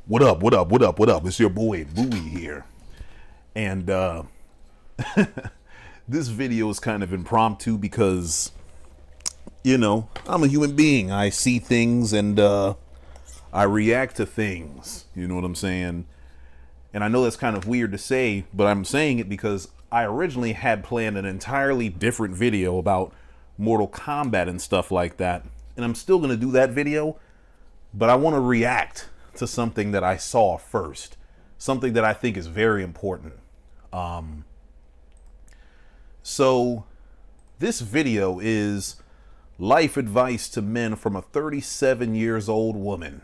What up? What up? What up? What up? It's your boy Bowie here. And this video is kind of impromptu because, I'm a human being. I see things and I react to things. You know what I'm saying? And I know that's kind of weird to say, but I'm saying it because I originally had planned an entirely different video about Mortal Kombat and stuff like that. And I'm still going to do that video, but I want to react to something that I saw first, something that I think is very important. So this video is life advice to men from a 37 years old woman.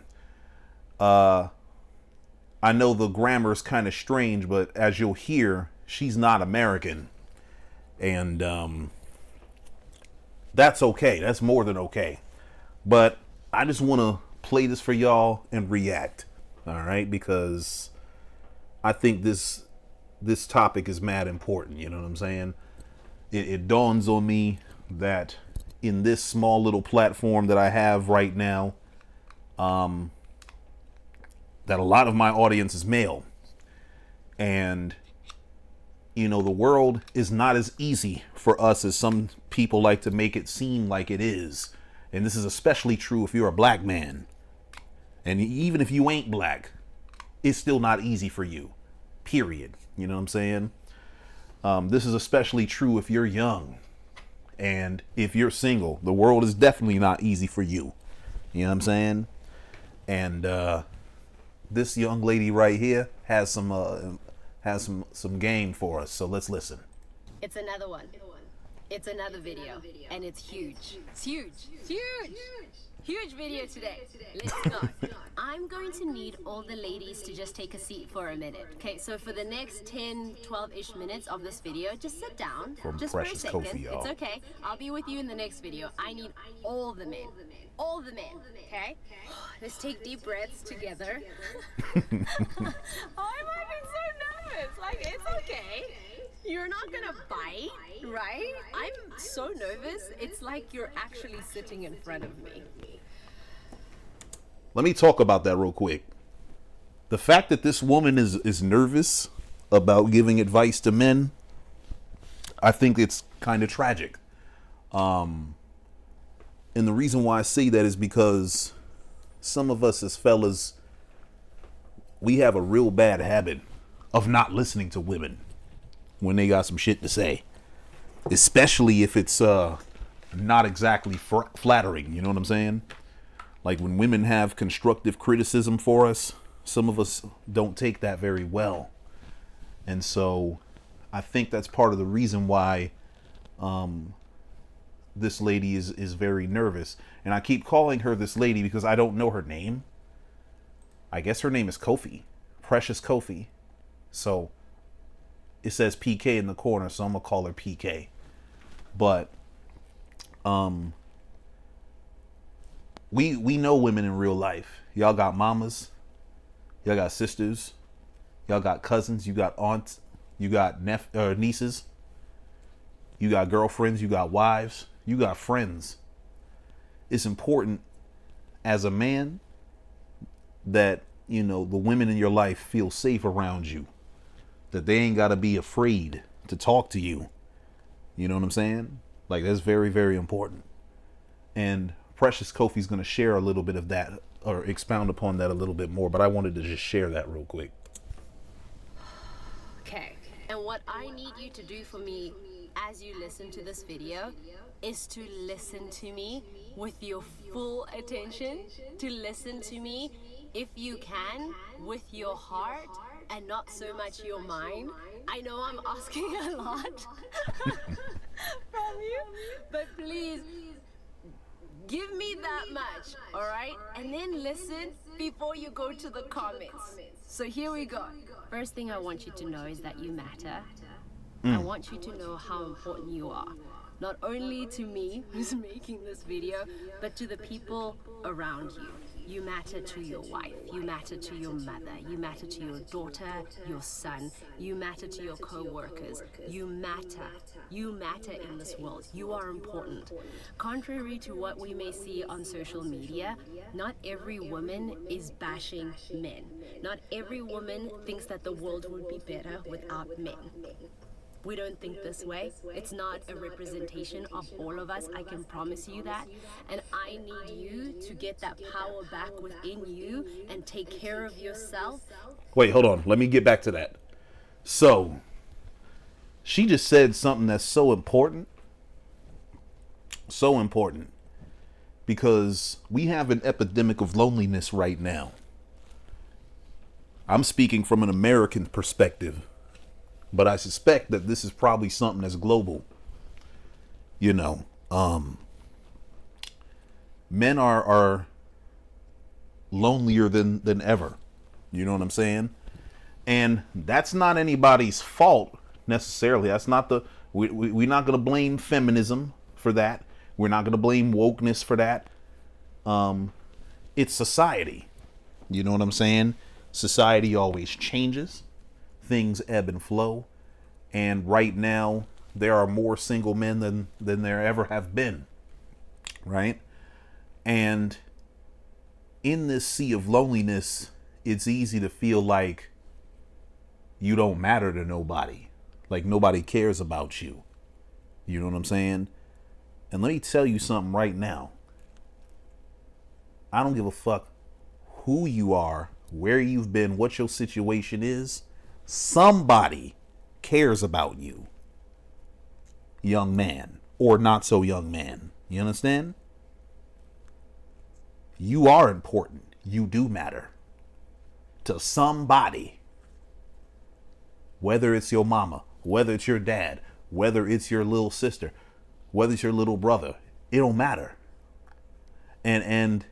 I know the grammar is kind of strange, but as you'll hear, she's not American. And that's okay. That's more than okay. But I just want to play this for y'all and react. All right? Because I think this topic is mad important. You know what I'm saying? It dawns on me that in this small little platform that I have right now, that a lot of my audience is male. And, the world is not as easy for us as some people like to make it seem like it is. And this is especially true if you're a black man. And even if you ain't black, it's still not easy for you. Period. You know what I'm saying? This is especially true if you're young. And if you're single, the world is definitely not easy for you. You know what I'm saying? And this young lady right here has some game for us. So let's listen. It's another one. It's another video. And it's huge. It's huge. It's huge. Huge video today. Let's go. I'm going to need all the ladies to just take a seat for a minute. Okay, so for the next 10, 12-ish minutes of this video, just sit down. From just Precious for a second. Kofi, y'all. It's okay. I'll be with you in the next video. I need all the men. All the men. Okay? Let's take deep breaths together. Oh, I'm having so nervous. Like, it's okay. You're not gonna bite, right? I'm so nervous. It's like you're actually sitting in front of me. Let me talk about that real quick. The fact that this woman is nervous about giving advice to men, I think it's kind of tragic. And the reason why I say that is because some of us as fellas, we have a real bad habit of not listening to women when they got some shit to say, especially if it's not exactly flattering. You know what I'm saying? Like when women have constructive criticism for us, some of us don't take that very well. And so I think that's part of the reason why this lady is very nervous. And I keep calling her this lady because I don't know her name. I guess her name is Kofi, Precious Kofi. So it says PK in the corner, so I'm gonna call her PK. But we know women in real life. Y'all got mamas, y'all got sisters, y'all got cousins, you got aunts, you got nieces, you got girlfriends, you got wives, you got friends. It's important as a man that, the women in your life feel safe around you, that they ain't got to be afraid to talk to you. You know what I'm saying? Like, that's very, very important. And Precious Kofi's going to share a little bit of that, or expound upon that a little bit more, but I wanted to just share that real quick. Okay, and what I need you to do for me as you listen to this video is to listen to me with your full attention, to listen to me, if you can, with your heart and not so much your mind. I know I'm asking a lot from you, but please give me that much, all right? And then listen before you go to the comments. So here we go. First thing I want you to know is that you matter. I want you to know how important you are. Not only to me, who's making this video, but to the people around you. You matter to your wife, you matter to your mother, you matter to your daughter, your son, you matter to your co-workers. You matter. You matter in this world. You are important. Contrary to what we may see on social media, not every woman is bashing men. Not every woman thinks that the world would be better without men. We don't think this way. It's not a representation of all of us. I can promise you that. And I need you to get that power back within you and take care of yourself. Wait, hold on. Let me get back to that. So, she just said something that's so important. So important. Because we have an epidemic of loneliness right now. I'm speaking from an American perspective. But I suspect that this is probably something that's global. You know, men are lonelier than ever. You know what I'm saying? And that's not anybody's fault necessarily. That's not we're not going to blame feminism for that. We're not going to blame wokeness for that. It's society. You know what I'm saying? Society always changes. Things ebb and flow, and right now there are more single men than there ever have been, right? And in this sea of loneliness, it's easy to feel like you don't matter to nobody, like nobody cares about you. You know what I'm saying? And let me tell you something right now. I don't give a fuck who you are, where you've been, what your situation is. Somebody cares about you, young man, or not so young man. You understand? You are important. You do matter to somebody. Whether it's your mama, whether it's your dad, whether it's your little sister, whether it's your little brother, it don't matter. And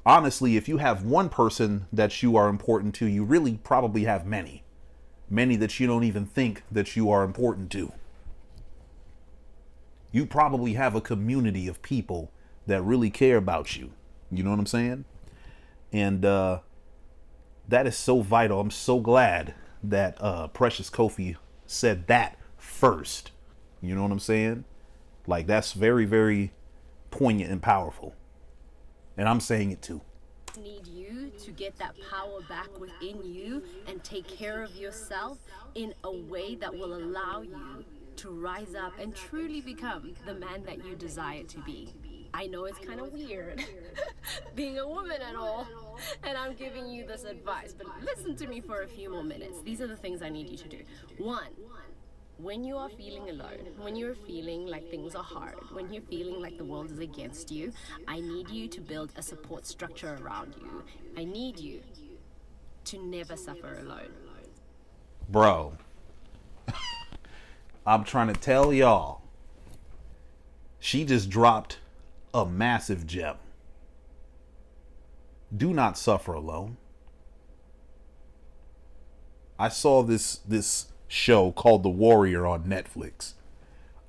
honestly, if you have one person that you are important to, you really probably have many that you don't even think that you are important to. You probably have a community of people that really care about you. You know what I'm saying? And that is so vital. I'm so glad that Precious Kofi said that first. You know what I'm saying? Like, that's very, very poignant and powerful. And I'm saying it too. Need you to get that power back within you and take care of yourself in a way that will allow you to rise up and truly become the man that you desire to be. I know it's kind of weird being a woman and all, and I'm giving you this advice, but listen to me for a few more minutes. These are the things I need you to do. One, when you are feeling alone, when you're feeling like things are hard, when you're feeling like the world is against you, I need you to build a support structure around you. I need you to never suffer alone. Bro, I'm trying to tell y'all, she just dropped a massive gem. Do not suffer alone. I saw this show called The Warrior on Netflix.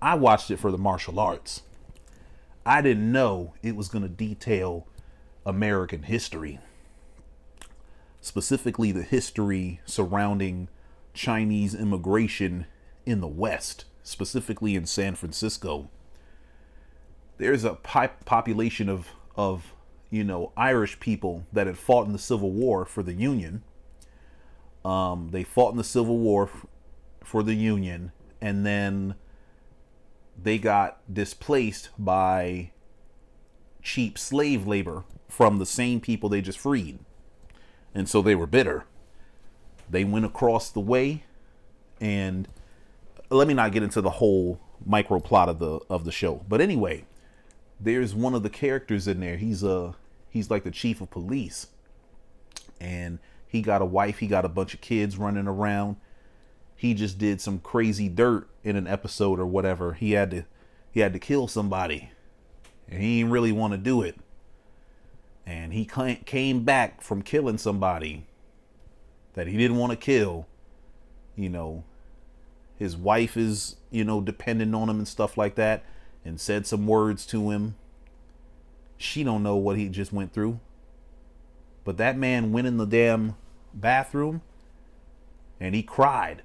I watched it for the martial arts. I didn't know it was going to detail American history, specifically the history surrounding Chinese immigration in the West, specifically in San Francisco. There's a population of Irish people that had fought in the Civil War for the Union. They fought in the Civil War for the Union, and then they got displaced by cheap slave labor from the same people they just freed. And so they were bitter. They went across the way, and let me not get into the whole micro plot of the show. But anyway, there's one of the characters in there. He's like the chief of police, and he got a wife. He got a bunch of kids running around. He just did some crazy dirt in an episode or whatever. He had to kill somebody, and he didn't really want to do it. And he came back from killing somebody that he didn't want to kill. His wife is, dependent on him and stuff like that, and said some words to him. She don't know what he just went through. But that man went in the damn bathroom and he cried.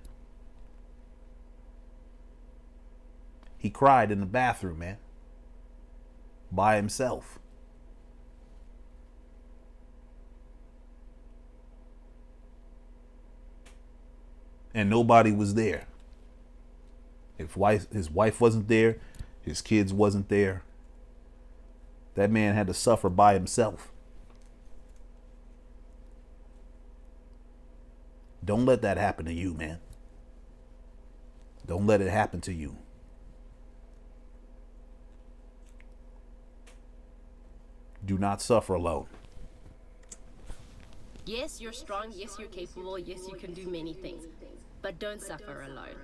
He cried in the bathroom, man. By himself. And nobody was there. His wife wasn't there. His kids wasn't there. That man had to suffer by himself. Don't let that happen to you, man. Don't let it happen to you. Do not suffer alone. Yes, you're strong. Yes, you're capable. Yes, you can do many things. But don't suffer alone.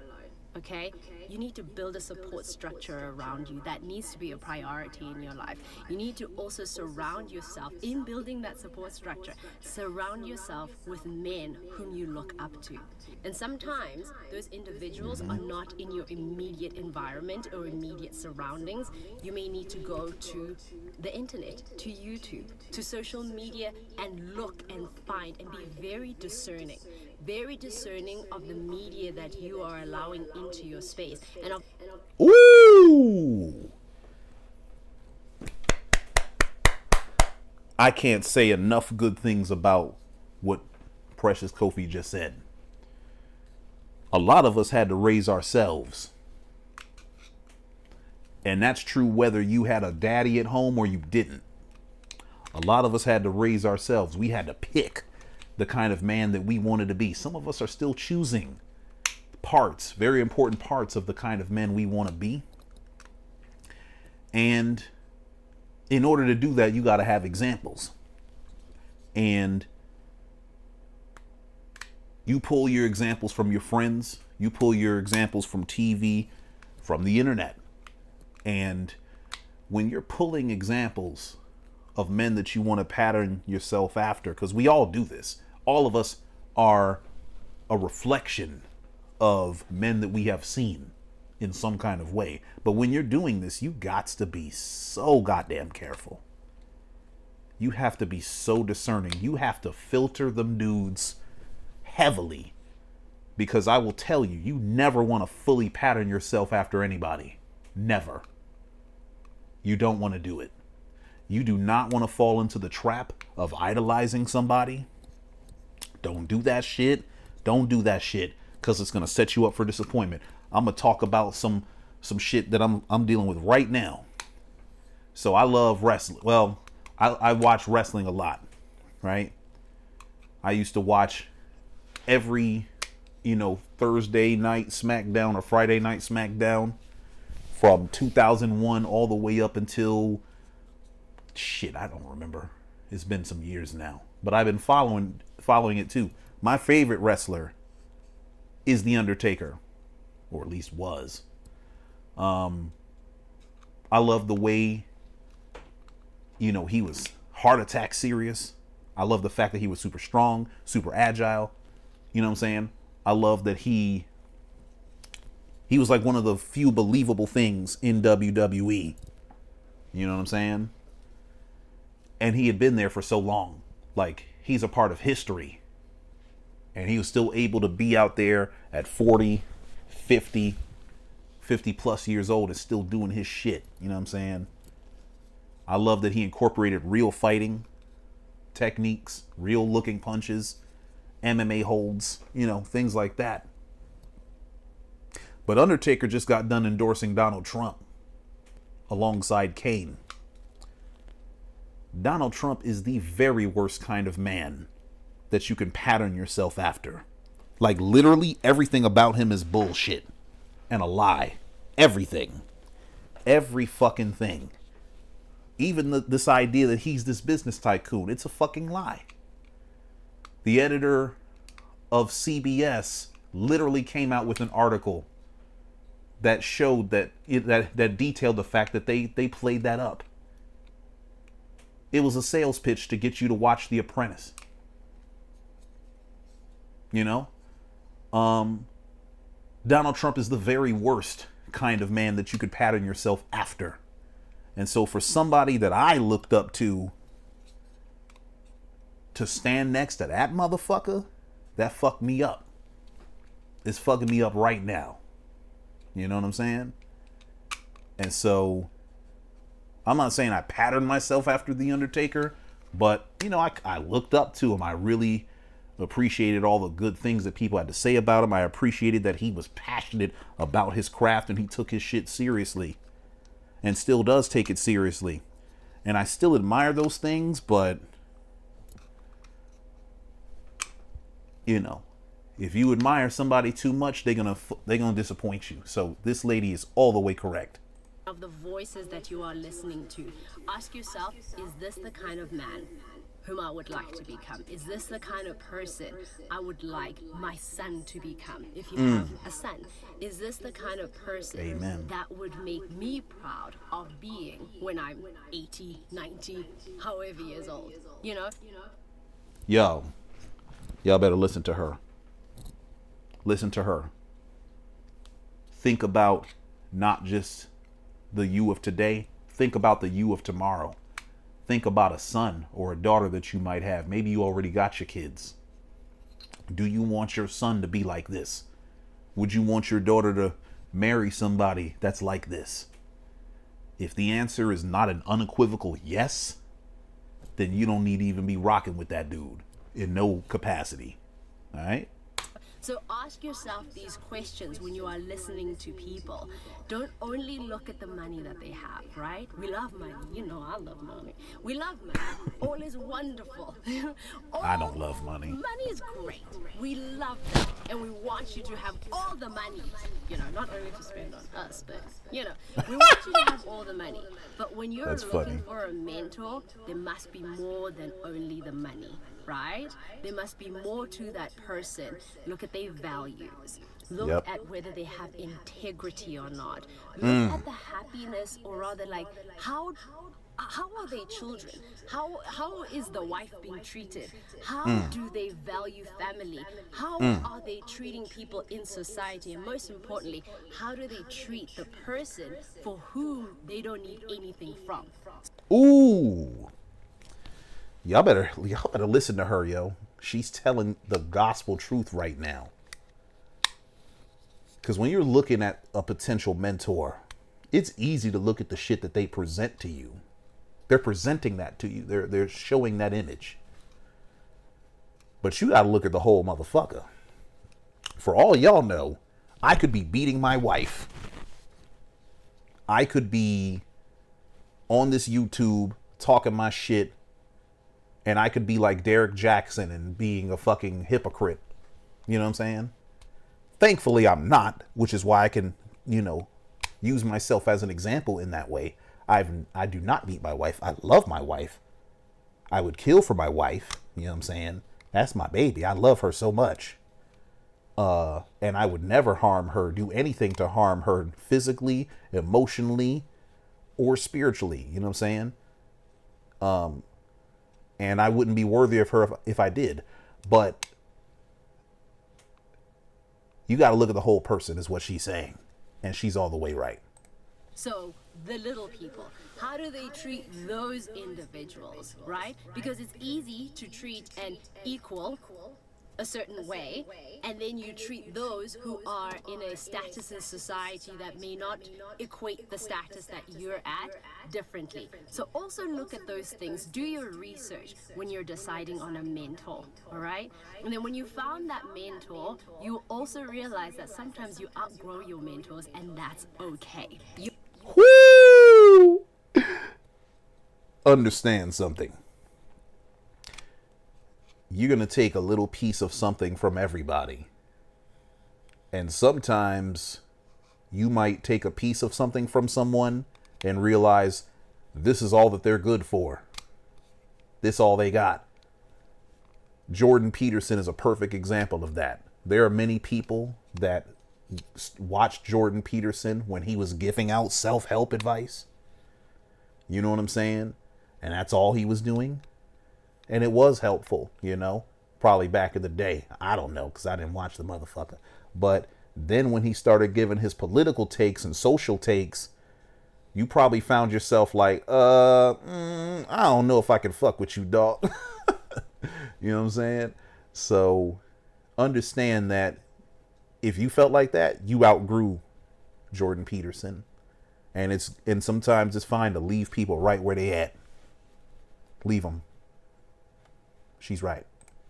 Okay? You need to build a support structure around you. That needs to be a priority in your life. You need to also surround yourself, in building that support structure, surround yourself with men whom you look up to. And sometimes those individuals are not in your immediate environment or immediate surroundings. You may need to go to the internet, to YouTube, to social media, and look and find and be very discerning of the media that you are allowing into your space. And Ooh! I can't say enough good things about what Precious Kofi just said. A lot of us had to raise ourselves. And that's true whether you had a daddy at home or you didn't. A lot of us had to raise ourselves. We had to pick the kind of man that we wanted to be. Some of us are still choosing parts, very important parts of the kind of men we want to be. And in order to do that, you got to have examples. And you pull your examples from your friends. You pull your examples from TV, from the internet. And when you're pulling examples of men that you want to pattern yourself after, because we all do this. All of us are a reflection of men that we have seen in some kind of way. But when you're doing this, you got to be so goddamn careful. You have to be so discerning. You have to filter them dudes heavily. Because I will tell you, you never want to fully pattern yourself after anybody. Never. You don't want to do it. You do not want to fall into the trap of idolizing somebody. Don't do that shit. Don't do that shit, because it's going to set you up for disappointment. I'm going to talk about some shit that I'm dealing with right now. So I love wrestling. Well, I watch wrestling a lot, right? I used to watch every, Thursday night SmackDown or Friday night SmackDown from 2001 all the way up until, I don't remember. It's been some years now, but I've been following it too. My favorite wrestler is The Undertaker, or at least was. I love the way, he was heart attack serious. I love the fact that he was super strong, super agile. You know what I'm saying? I love that he was like one of the few believable things in WWE. You know what I'm saying? And he had been there for so long. Like, he's a part of history. And he was still able to be out there at 40, 50 plus years old and still doing his shit. You know what I'm saying? I love that he incorporated real fighting techniques, real looking punches, MMA holds, things like that. But Undertaker just got done endorsing Donald Trump alongside Kane. Donald Trump is the very worst kind of man that you can pattern yourself after. Like, literally everything about him is bullshit and a lie. Everything. Every fucking thing. Even this idea that he's this business tycoon, it's a fucking lie. The editor of CBS literally came out with an article that showed that detailed the fact that they played that up. It was a sales pitch to get you to watch The Apprentice. Donald Trump is the very worst kind of man that you could pattern yourself after. And so for somebody that I looked up to to stand next to that motherfucker, that fucked me up. It's fucking me up right now. You know what I'm saying? And so, I'm not saying I patterned myself after The Undertaker, but, you know, I looked up to him. I really appreciated all the good things that people had to say about him. I appreciated that he was passionate about his craft and he took his shit seriously and still does take it seriously. And I still admire those things, but, you know, if you admire somebody too much, they're gonna disappoint you. So this lady is all the way correct. Of the voices that you are listening to, ask yourself, is this the kind of man whom I would like to become? Is this the kind of person I would like my son to become if you have a son? Is this the kind of person Amen. that would make me proud of being when I'm 80, 90, however years old? You know? Y'all better listen to her. Listen to her. Think about not just the you of today. Think about the you of tomorrow. Think about a son or a daughter that you might have. Maybe you already got your kids. Do you want your son to be like this? Would you want your daughter to marry somebody that's like this? If the answer is not an unequivocal yes, then you don't need to even be rocking with that dude in no capacity. All right? So ask yourself these questions when you are listening to people. Don't only look at the money that they have, right? We love money. You know I love money. We love money. All is wonderful. I don't love money. Money is great. We love that. And we want you to have all the money. You know, not only to spend on us, but, you know, we want you to have all the money. But when you're looking for a mentor, there must be more than only the money. Right? There must be more to that person. Look at their values. Look at whether they have integrity or not. Look at the happiness, or rather, like, how are their children? How is the wife being treated? How do they value family? How are they treating people in society? And most importantly, how do they treat the person for whom they don't need anything from? Ooh. Y'all better listen to her, yo. She's telling the gospel truth right now. Because when you're looking at a potential mentor, it's easy to look at the shit that they present to you. They're presenting that to you. They're showing that image. But you got to look at the whole motherfucker. For all y'all know, I could be beating my wife. I could be on this YouTube talking my shit. And I could be like Derek Jackson and being a fucking hypocrite. You know what I'm saying? Thankfully, I'm not, which is why I can, you know, use myself as an example in that way. I do not beat my wife. I love my wife. I would kill for my wife. You know what I'm saying? That's my baby. I love her so much. And I would never harm her, do anything to harm her physically, emotionally, or spiritually. You know what I'm saying? And I wouldn't be worthy of her if I did. But you got to look at the whole person is what she's saying. And she's all the way right. So the little people, how do they treat those individuals, right? Because it's easy to treat an equal a certain way, and then you treat those who are in a status in society that may not equate the status that you're at differently. So also look at those things. Do your research when you're deciding on a mentor, all right? And then when you found that mentor, you also realize that sometimes you outgrow your mentors, and that's okay. Woo! Understand something. You're going to take a little piece of something from everybody. And sometimes you might take a piece of something from someone and realize this is all that they're good for. This all they got. Jordan Peterson is a perfect example of that. There are many people that watched Jordan Peterson when he was giving out self-help advice. You know what I'm saying? And that's all he was doing. And it was helpful, you know, probably back in the day. I don't know, because I didn't watch the motherfucker. But then when he started giving his political takes and social takes, you probably found yourself like, I don't know if I can fuck with you, dog. You know what I'm saying? So understand that if you felt like that, you outgrew Jordan Peterson. And sometimes it's fine to leave people right where they at. Leave them. She's right.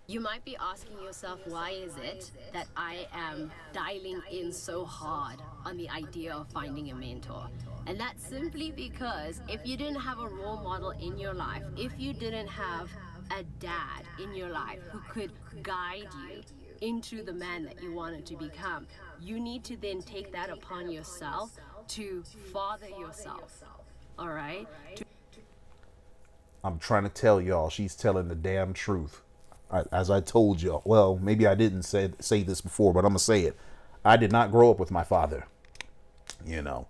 You might be asking yourself, why is it that I am dialing in so hard on the idea of finding a mentor? And that's simply because if you didn't have a role model in your life, if you didn't have a dad in your life who could guide you into the man that you wanted to become, you need to then take that upon yourself to father yourself. All right? I'm trying to tell y'all, she's telling the damn truth. As I told y'all, well, maybe I didn't say this before, but I'm going to say it. I did not grow up with my father. You know,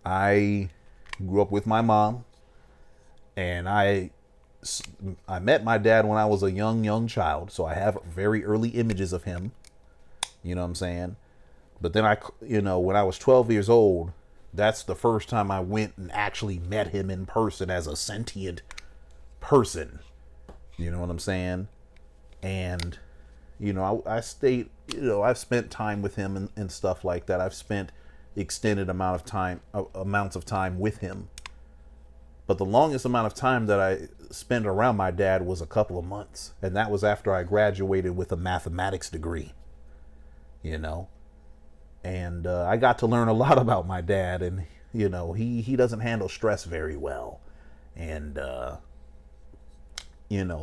I grew up with my mom, and I met my dad when I was a young child. So I have very early images of him. You know what I'm saying? But then when I was 12 years old, that's the first time I went and actually met him in person as a sentient person. You know what I'm saying? And, I stayed, I've spent time with him and stuff like that. I've spent extended amounts of time with him. But the longest amount of time that I spent around my dad was a couple of months. And that was after I graduated with a mathematics degree, And I got to learn a lot about my dad. And, he doesn't handle stress very well. And,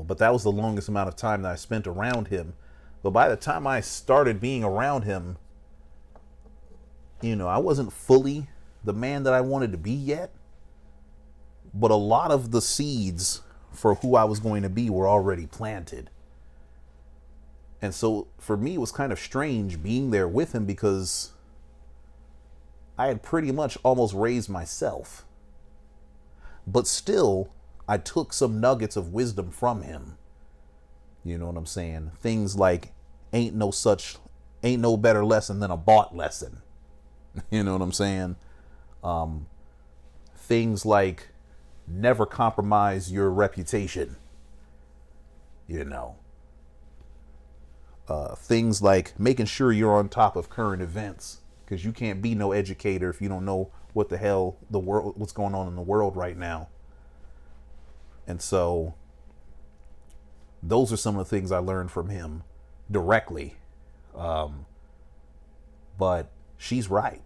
but that was the longest amount of time that I spent around him. But by the time I started being around him, I wasn't fully the man that I wanted to be yet. But a lot of the seeds for who I was going to be were already planted. And so for me, it was kind of strange being there with him because I had pretty much almost raised myself. But still, I took some nuggets of wisdom from him. You know what I'm saying? Things like ain't no better lesson than a bought lesson. You know what I'm saying? Things like never compromise your reputation. Things like making sure you're on top of current events, because you can't be no educator if you don't know what the hell what's going on in the world right now. And so those are some of the things I learned from him directly. But she's right.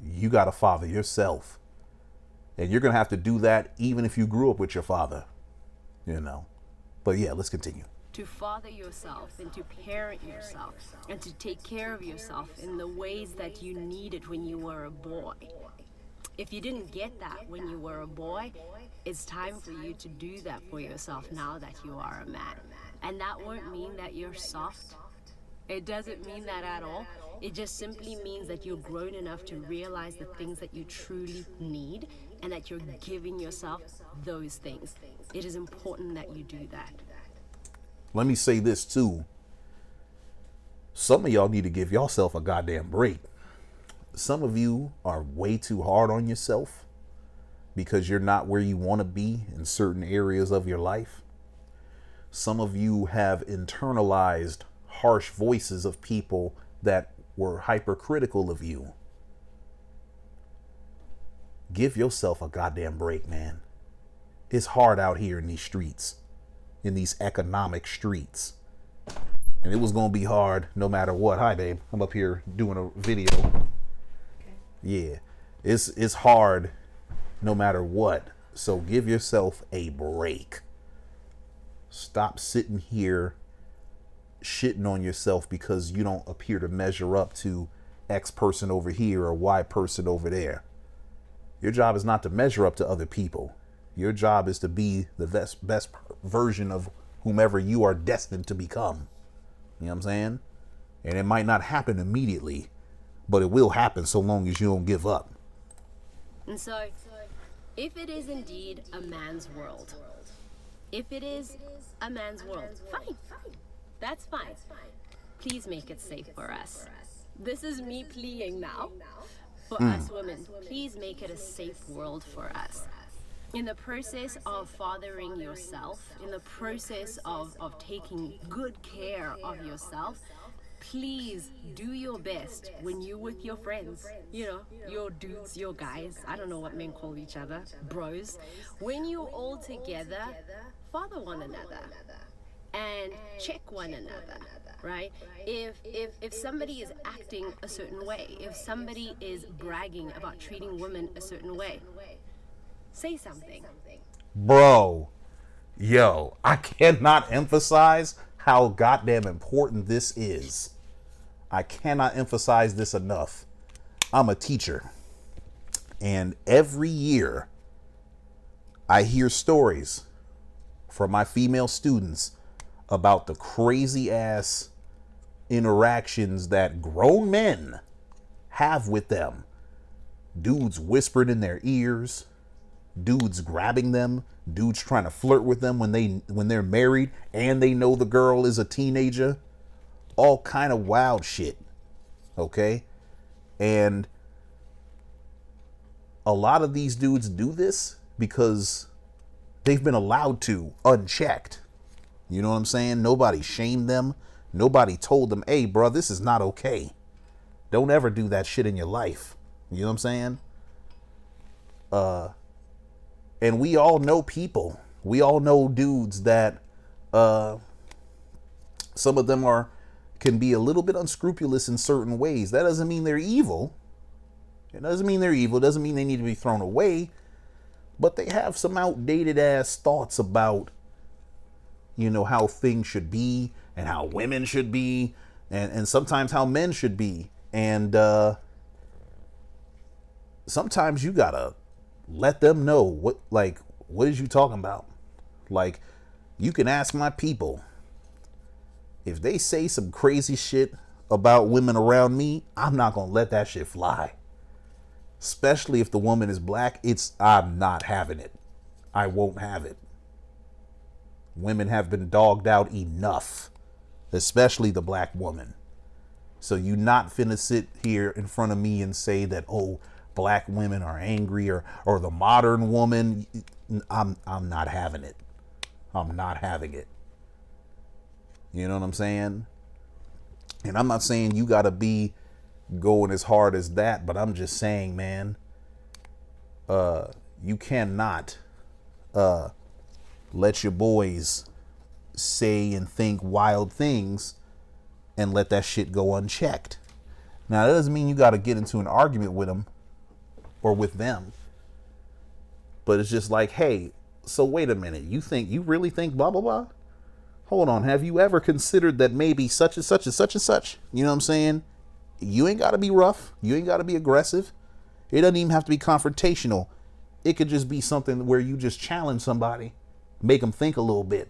You got to father yourself. And you're going to have to do that even if you grew up with your father, But yeah, let's continue. To father yourself and to parent yourself and to take care of yourself in the ways that you needed when you were a boy. If you didn't get that when you were a boy, it's time for you to do that for yourself now that you are a man. And that won't mean that you're soft. It doesn't mean that at all. It just simply means that you're grown enough to realize the things that you truly need and that you're giving yourself those things. It is important that you do that. Let me say this too. Some of y'all need to give yourself a goddamn break. Some of you are way too hard on yourself because you're not where you want to be in certain areas of your life. Some of you have internalized harsh voices of people that were hypercritical of you. Give yourself a goddamn break, man. It's hard out here in these streets, in these economic streets. And it was going to be hard no matter what. Hi, babe. I'm up here doing a video. Okay. Yeah. It's hard no matter what. So give yourself a break. Stop sitting here shitting on yourself because you don't appear to measure up to X person over here or Y person over there. Your job is not to measure up to other people. Your job is to be the best version of whomever you are destined to become. You know what I'm saying? And it might not happen immediately, but it will happen so long as you don't give up. And so, if it is indeed a man's world, if it is a man's world, fine. That's fine. Please make it safe for us. This is me pleading now for us women. Please make it a safe world for us. in the process of fathering yourself, in the process of taking good care of yourself, please do your best when you're with your friends, your dudes, your guys. I don't know what men call each other, bros. When you're all together, father one another and check one another, right? If somebody is acting a certain way, if somebody is bragging about treating women a certain way, say something. Bro, yo, I cannot emphasize how goddamn important this is. I cannot emphasize this enough. I'm a teacher, and every year I hear stories from my female students about the crazy ass interactions that grown men have with them. Dudes whispered in their ears, dudes grabbing them, dudes trying to flirt with them when they're married and they know the girl is a teenager. All kind of wild shit. Okay? And a lot of these dudes do this because they've been allowed to unchecked. You know what I'm saying? Nobody shamed them. Nobody told them, hey, bro, this is not okay. Don't ever do that shit in your life. You know what I'm saying? And we all know people. We all know dudes that some of them can be a little bit unscrupulous in certain ways. That doesn't mean they're evil. It doesn't mean they're evil. It doesn't mean they need to be thrown away. But they have some outdated ass thoughts about, how things should be and how women should be and sometimes how men should be. And sometimes you gotta let them know what is you talking about? Like, you can ask my people. If they say some crazy shit about women around me, I'm not gonna let that shit fly. Especially if the woman is black, I'm not having it. I won't have it. Women have been dogged out enough, especially the black woman. So you not finna sit here in front of me and say that, oh, black women are angry or the modern woman. I'm not having it. I'm not having it. You know what I'm saying? And I'm not saying you gotta be going as hard as that, but I'm just saying, man, you cannot let your boys say and think wild things and let that shit go unchecked. Now, that doesn't mean you got to get into an argument with them or with them, but it's just like, hey, so wait a minute, you really think blah blah blah? Hold on, have you ever considered that maybe such and such and such and such? You know what I'm saying? You ain't got to be rough. You ain't got to be aggressive. It doesn't even have to be confrontational. It could just be something where you just challenge somebody, make them think a little bit,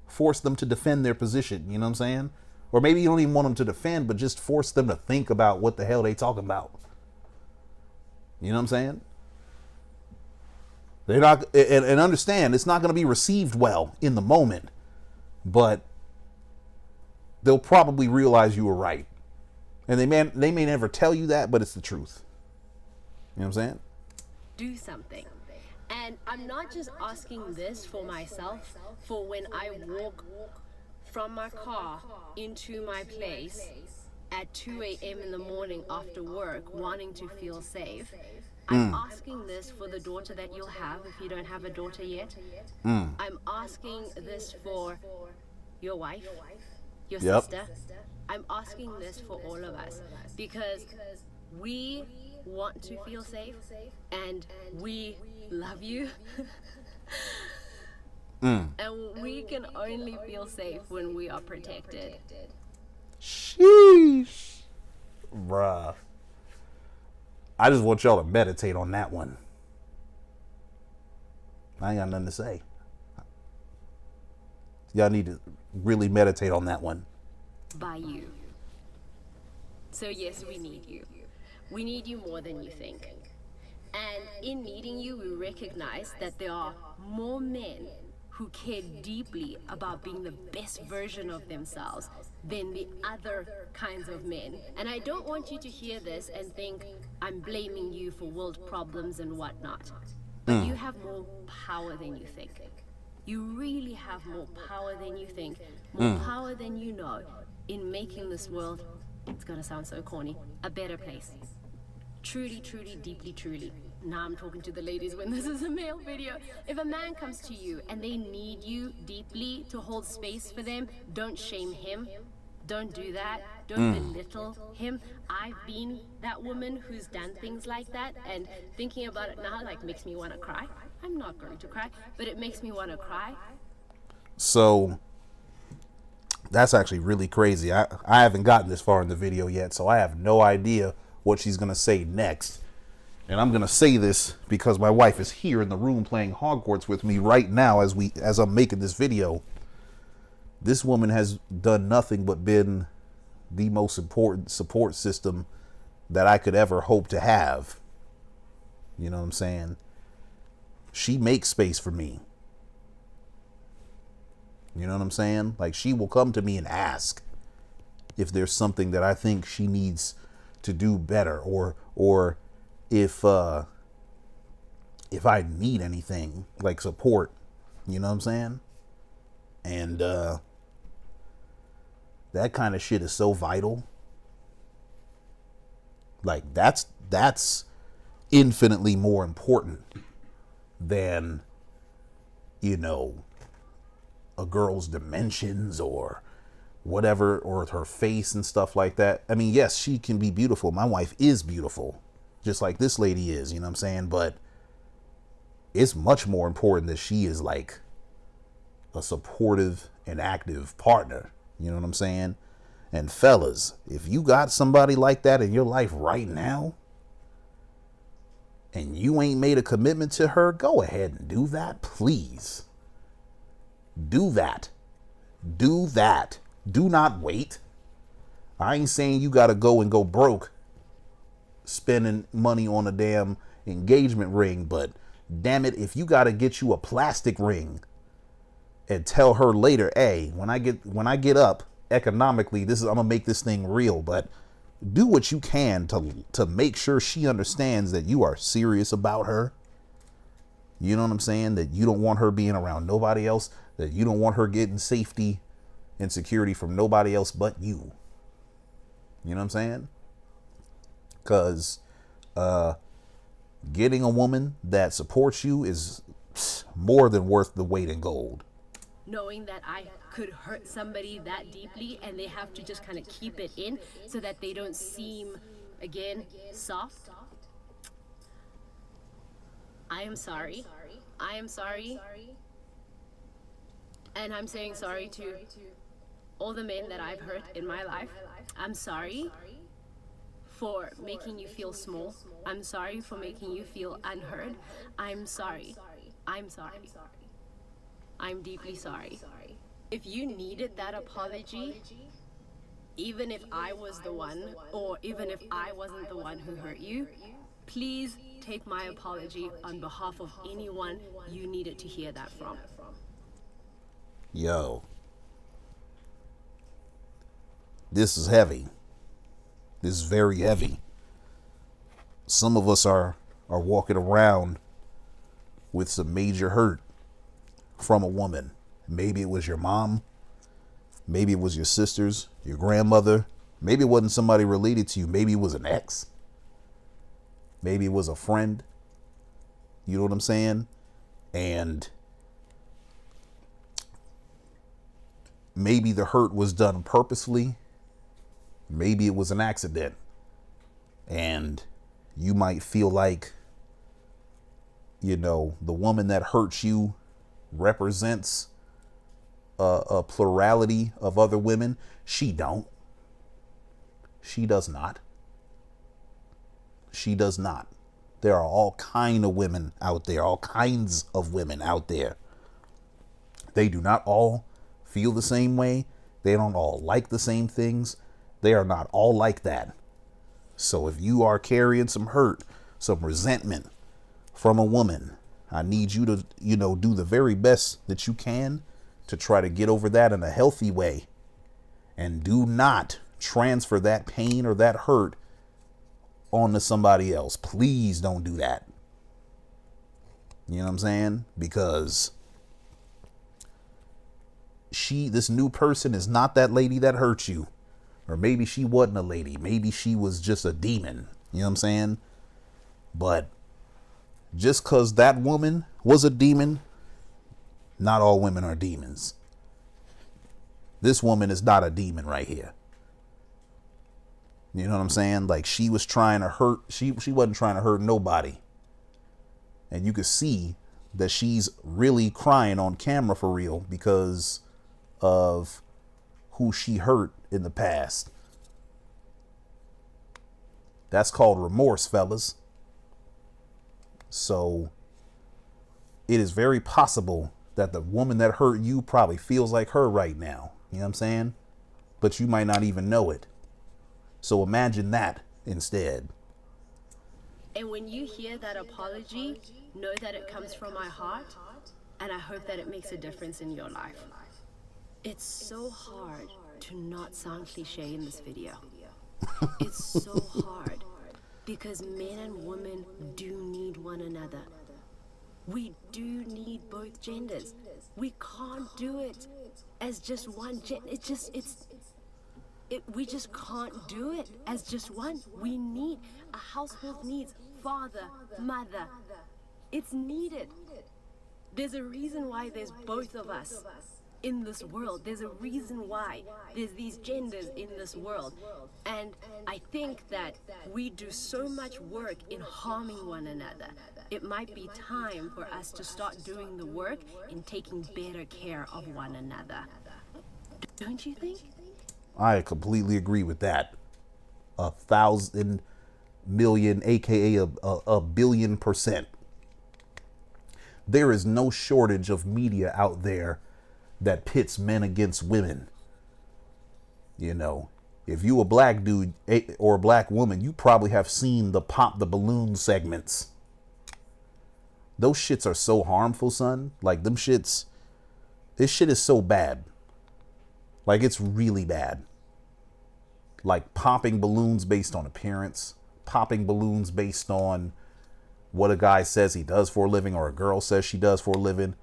force them to defend their position. You know what I'm saying? Or maybe you don't even want them to defend, but just force them to think about what the hell they talking about. You know what I'm saying? They're not, and understand, it's not going to be received well in the moment, but they'll probably realize you were right. And they may never tell you that, but it's the truth. You know what I'm saying? Do something. And I'm not just asking this for myself, for when I walk from my car into my place at 2 a.m. in the morning after work, wanting to feel safe. I'm asking this for the daughter that you'll have if you don't have a daughter yet. I'm asking this for your wife, your sister. I'm asking this for all of us because we want to feel safe and we love you. And we can only feel safe when we are protected. Sheesh. Bruh. I just want y'all to meditate on that one. I ain't got nothing to say. Y'all need to really meditate on that one. By you. So yes, we need you. We need you more than you think. And in needing you, we recognize that there are more men who care deeply about being the best version of themselves than the other kinds of men. And I don't want you to hear this and think I'm blaming you for world problems and whatnot. But you have more power than you think. You really have more power than you think, more power than you know in making this world, it's gonna sound so corny, a better place. Truly, truly, deeply, truly. Now I'm talking to the ladies when this is a male video. If a man comes to you and they need you deeply to hold space for them, don't shame him. Don't do that. Don't belittle him. I've been that woman who's done things like that, and thinking about it now like makes me want to cry. I'm not going to cry, but it makes me want to cry. So that's actually really crazy. I haven't gotten this far in the video yet, so I have no idea what she's going to say next. And I'm going to say this because my wife is here in the room playing Hogwarts with me right now as I'm making this video. This woman has done nothing but been the most important support system that I could ever hope to have. You know what I'm saying? She makes space for me. You know what I'm saying? Like, she will come to me and ask if there's something that I think she needs to do better, or if I need anything like support. You know what I'm saying? And that kind of shit is so vital. Like, that's infinitely more important than, you know, a girl's dimensions or whatever, or her face and stuff like that. I mean, yes, she can be beautiful. My wife is beautiful, just like this lady is, you know what I'm saying? But it's much more important that she is like a supportive and active partner. You know what I'm saying? And fellas, if you got somebody like that in your life right now, and you ain't made a commitment to her, go ahead and do that, please. Do that. Do that. Do not wait. I ain't saying you gotta go and go broke spending money on a damn engagement ring, but damn it, if you gotta get you a plastic ring and tell her later, hey, when I get up economically, I'm gonna make this thing real, but do what you can to make sure she understands that you are serious about her. You know what I'm saying? That you don't want her being around nobody else, that you don't want her getting safety and security from nobody else but you. You know what I'm saying? Because getting a woman that supports you is more than worth the weight in gold. Knowing that I could hurt somebody that deeply and they have to just kind of keep it in so that they don't seem, again, soft. I am sorry. I am sorry. And I'm saying sorry to all the men that I've hurt in my life. I'm sorry for making you feel small. I'm sorry for making you feel unheard. I'm sorry. I'm sorry. I'm deeply sorry. If you needed that apology, even if I was the one, or even if I wasn't the one who hurt you, please take my apology on behalf of anyone you needed to hear that from. Yo, this is heavy. This is very heavy. Some of us are walking around with some major hurt from a woman. Maybe it was your mom. Maybe it was your sisters, your grandmother. Maybe it wasn't somebody related to you. Maybe it was an ex. Maybe it was a friend. You know what I'm saying? And maybe the hurt was done purposely. Maybe it was an accident. And you might feel like, you know, the woman that hurts you represents a plurality of other women. She don't. She does not. She does not. There are all kind of women out there, all kinds of women out there. They do not all feel the same way. They don't all like the same things. They are not all like that. So if you are carrying some hurt, some resentment from a woman, I need you to, you know, do the very best that you can to try to get over that in a healthy way. And do not transfer that pain or that hurt onto somebody else. Please don't do that. You know what I'm saying? Because this new person is not that lady that hurt you. Or maybe she wasn't a lady. Maybe she was just a demon. You know what I'm saying? But just because that woman was a demon, not all women are demons. This woman is not a demon right here. You know what I'm saying? Like, she was trying to hurt. She wasn't trying to hurt nobody. And you could see that she's really crying on camera for real because of who she hurt in the past. That's called remorse, fellas. So it is very possible that the woman that hurt you probably feels like her right now. You know what I'm saying? But you might not even know it. So imagine that instead. And when you hear that apology, know that it comes from my heart, and I hope that it makes a difference in your life. It's so hard to not sound cliche in this video. It's so hard because men and women do need one another. We do need both genders. We can't do it as just one gender. We just can't do it as just one. A household needs father, mother. It's needed. There's a reason why there's both of us in this world. There's a reason why there's these genders in this world. And I think that we do so much work in harming one another. It might be time for us to start doing the work in taking better care of one another. Don't you think? I completely agree with that. 1,000 million, aka a billion %. There is no shortage of media out there that pits men against women. You know, if you a black dude or a black woman, you probably have seen the pop the balloon segments. Those shits are so harmful, son. Like, this shit is so bad. Like, it's really bad. Like, popping balloons based on appearance, popping balloons based on what a guy says he does for a living or a girl says she does for a living.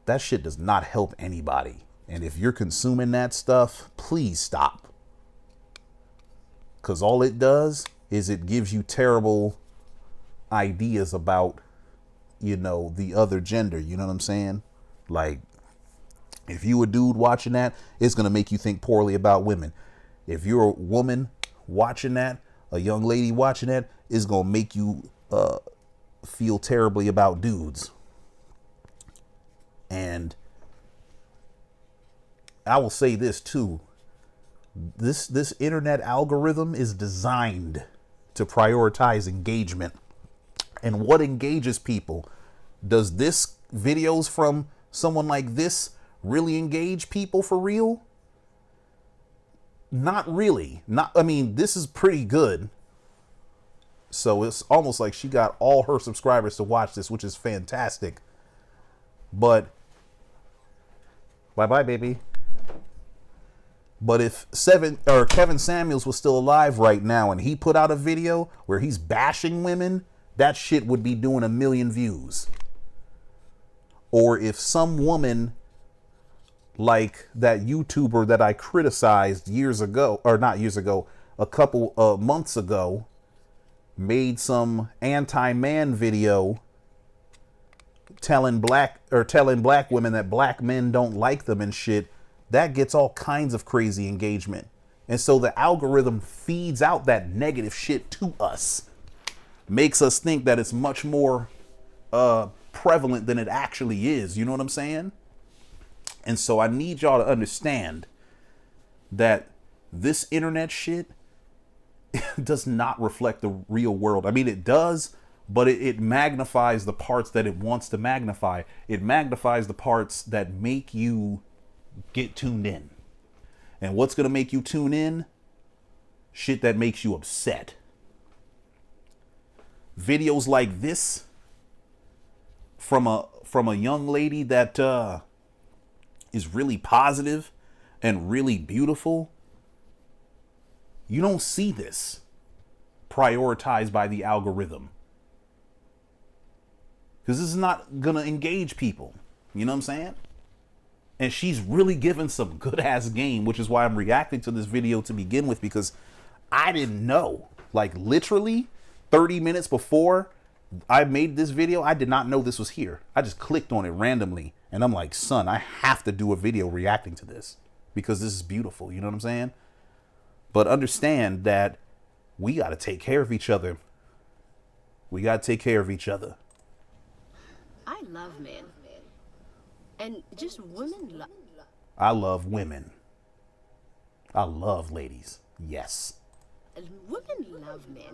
That shit does not help anybody. And if you're consuming that stuff, please stop. Because all it does is it gives you terrible ideas about, you know, the other gender. You know what I'm saying? Like, if you a dude watching that, it's going to make you think poorly about women. If you're a woman watching that, a young lady watching that, it's going to make you feel terribly about dudes. And I will say this too. This internet algorithm is designed to prioritize engagement. And what engages people? Does this videos from someone like this really engage people for real? Not really. I mean, this is pretty good. So it's almost like she got all her subscribers to watch this, which is fantastic. But bye-bye, baby. But if Kevin Samuels was still alive right now and he put out a video where he's bashing women, that shit would be doing 1 million views. Or if some woman like that YouTuber that I criticized a couple months ago, made some anti-man video telling black women that black men don't like them and shit, that gets all kinds of crazy engagement. And so the algorithm feeds out that negative shit to us, makes us think that it's much more prevalent than it actually is. You know what I'm saying? And so I need y'all to understand that this internet shit does not reflect the real world. I mean, it does, but it magnifies the parts that it wants to magnify. It magnifies the parts that make you get tuned in. And what's going to make you tune in? Shit that makes you upset. Videos like this from a young lady that is really positive and really beautiful. You don't see this prioritized by the algorithm. Because this is not going to engage people. You know what I'm saying? And she's really given some good ass game, which is why I'm reacting to this video to begin with, because I didn't know. Like literally 30 minutes before I made this video, I did not know this was here. I just clicked on it randomly and I'm like, son, I have to do a video reacting to this because this is beautiful. You know what I'm saying? But understand that we got to take care of each other. We got to take care of each other. I love men. And just women I love women. I love ladies. Yes. women love men.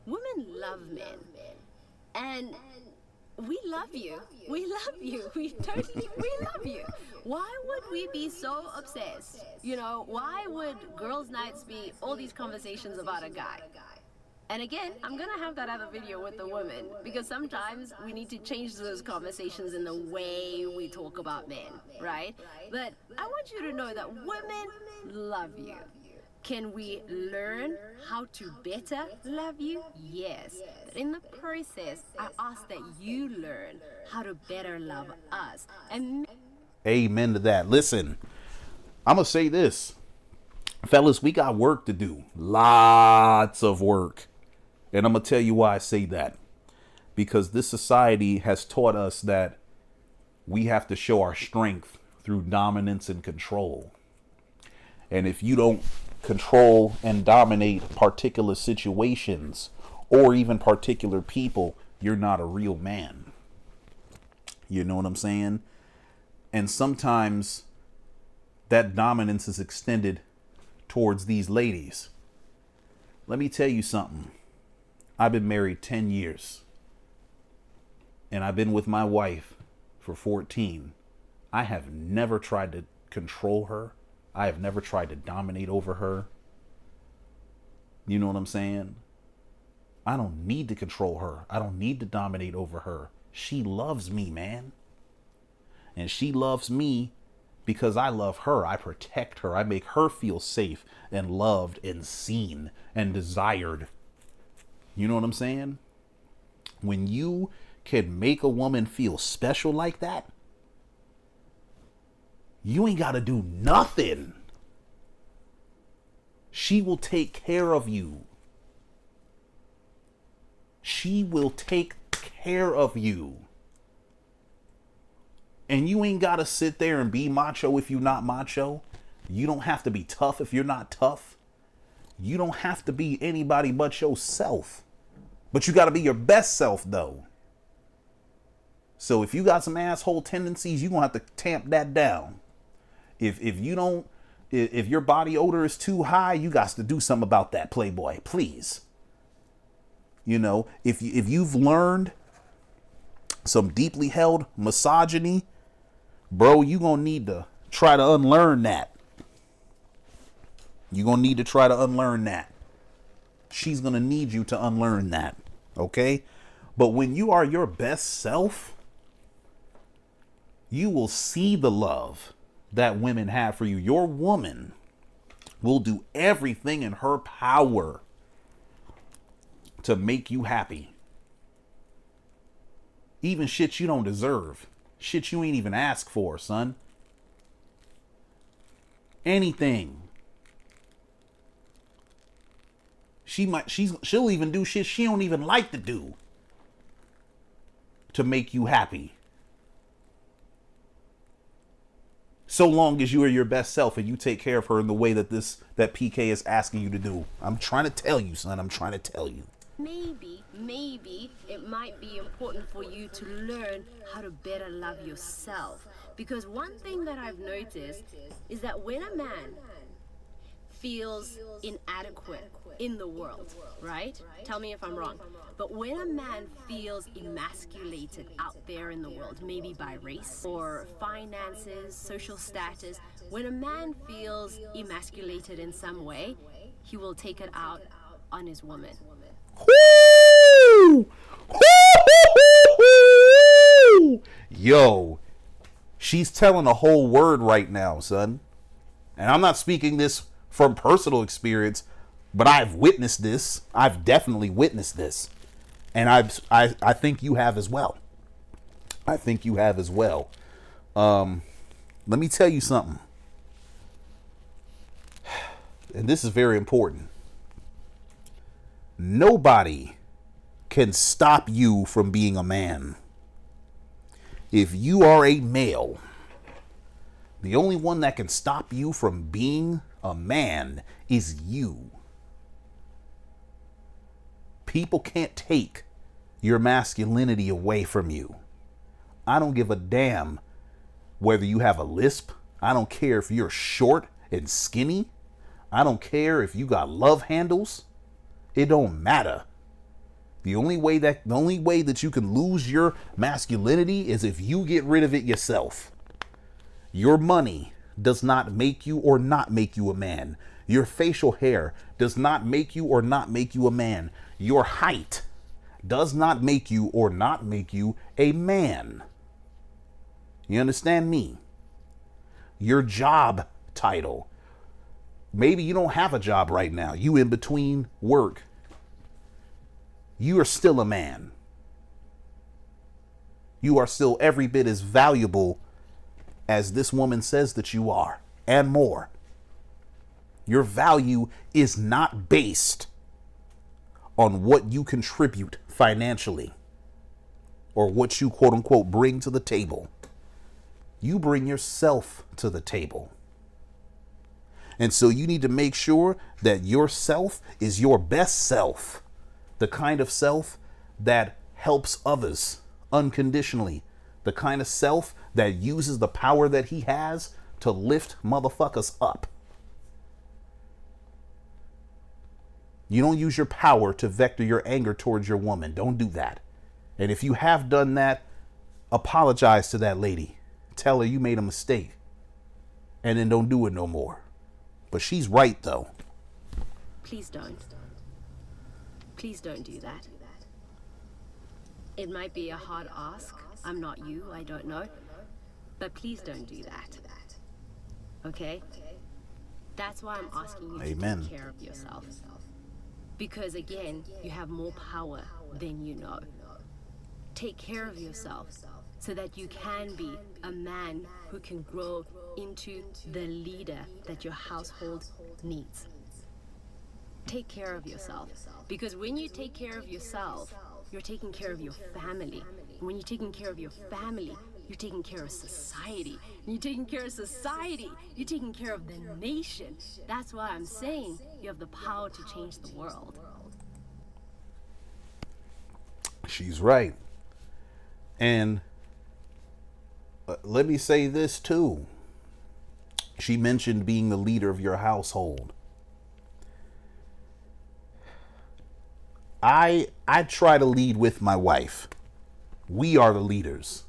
Women love men. And we love you. We love you. We love you. Why would we be so obsessed? You know, why would girls' nights be all these conversations about a guy? And again, I'm going to have that other video with the women, because sometimes we need to change those conversations in the way we talk about men, right? But I want you to know that women love you. Can we learn how to better love you? Yes. But in the process, I ask that you learn how to better love us. And amen to that. Listen, I'm going to say this. Fellas, we got work to do. Lots of work. And I'm going to tell you why I say that. Because this society has taught us that we have to show our strength through dominance and control. And if you don't control and dominate particular situations or even particular people, you're not a real man. You know what I'm saying? And sometimes that dominance is extended towards these ladies. Let me tell you something. I've been married 10 years and I've been with my wife for 14. I have never tried to control her. I have never tried to dominate over her. You know what I'm saying? I don't need to control her. I don't need to dominate over her. She loves me, man. And she loves me because I love her. I protect her. I make her feel safe and loved and seen and desired. You know what I'm saying? When you can make a woman feel special like that, you ain't got to do nothing. She will take care of you. She will take care of you. And you ain't got to sit there and be macho if you're not macho. You don't have to be tough if you're not tough. You don't have to be anybody but yourself. But you got to be your best self, though. So if you got some asshole tendencies, you're going to have to tamp that down. If your body odor is too high, you got to do something about that, playboy, please. You know, if you've learned some deeply held misogyny, bro, you're going to need to try to unlearn that. You're going to need to try to unlearn that. She's going to need you to unlearn that. Okay? But when you are your best self, you will see the love that women have for you. Your woman will do everything in her power to make you happy. Even shit you don't deserve. Shit you ain't even asked for, son. Anything. She'll even do shit she don't even like to do to make you happy. So long as you are your best self and you take care of her in the way that PK is asking you to do. I'm trying to tell you, son. I'm trying to tell you. maybe it might be important for you to learn how to better love yourself. Because one thing that I've noticed is that when a man feels inadequate in the world, right? Tell me if I'm wrong. But when a man feels emasculated out there in the world, maybe by race or finances, social status, when a man feels emasculated in some way, he will take it out on his woman. Woo! Yo, she's telling a whole word right now, son. And I'm not speaking this from personal experience, but I've witnessed this. I've definitely witnessed this. And I think you have as well. I think you have as well. Let me tell you something. And this is very important. Nobody can stop you from being a man. If you are a male, the only one that can stop you from being a man is you. People can't take your masculinity away from you. I don't give a damn whether you have a lisp. I don't care if you're short and skinny. I don't care if you got love handles. It don't matter. The only way that you can lose your masculinity is if you get rid of it yourself. Your money does not make you or not make you a man. Your facial hair does not make you or not make you a man. Your height does not make you or not make you a man. You understand me? Your job title. Maybe you don't have a job right now. You in between work. You are still a man. You are still every bit as valuable as this woman says that you are, and more. Your value is not based on what you contribute financially or what you quote unquote bring to the table. You bring yourself to the table. And so you need to make sure that yourself is your best self, the kind of self that helps others unconditionally, the kind of self that uses the power that he has to lift motherfuckers up. You don't use your power to vector your anger towards your woman. Don't do that. And if you have done that, apologize to that lady. Tell her you made a mistake. And then don't do it no more. But she's right, though. Please don't. Please don't do that. It might be a hard ask. I'm not you, I don't know. But please don't do that. Okay? That's why I'm asking you to Amen. take care of yourself. Because again, you have more power than you know. Take care of yourself so that you can be a man who can grow into the leader that your household needs. Take care of yourself. Because when you take care of yourself, you're taking care of your family. And when you're taking care of your family, you're taking care of society. And you're taking care of society, you're taking care of the nation. That's why I'm saying you have the power to change the world. She's right. And let me say this too. She mentioned being the leader of your household. I try to lead with my wife. We are the leaders.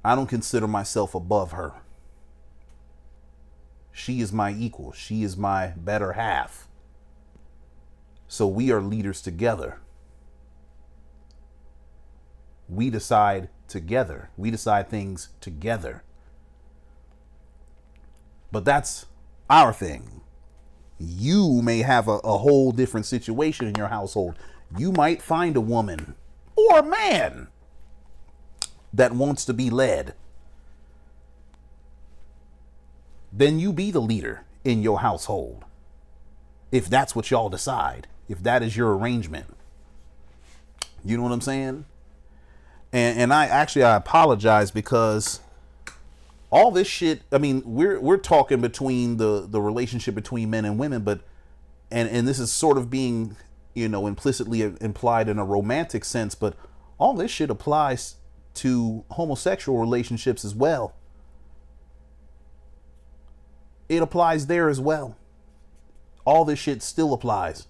I don't consider myself above her. She is my equal. She is my better half. So we are leaders together. We decide together. We decide things together. But that's our thing. You may have a whole different situation in your household. You might find a woman or a man that wants to be led. Then you be the leader in your household. If that's what y'all decide. If that is your arrangement. You know what I'm saying? And I apologize because all this shit, I mean, we're talking between the relationship between men and women, but and this is sort of being, implicitly implied in a romantic sense, but all this shit applies to homosexual relationships as well. It applies there as well. All this shit still applies.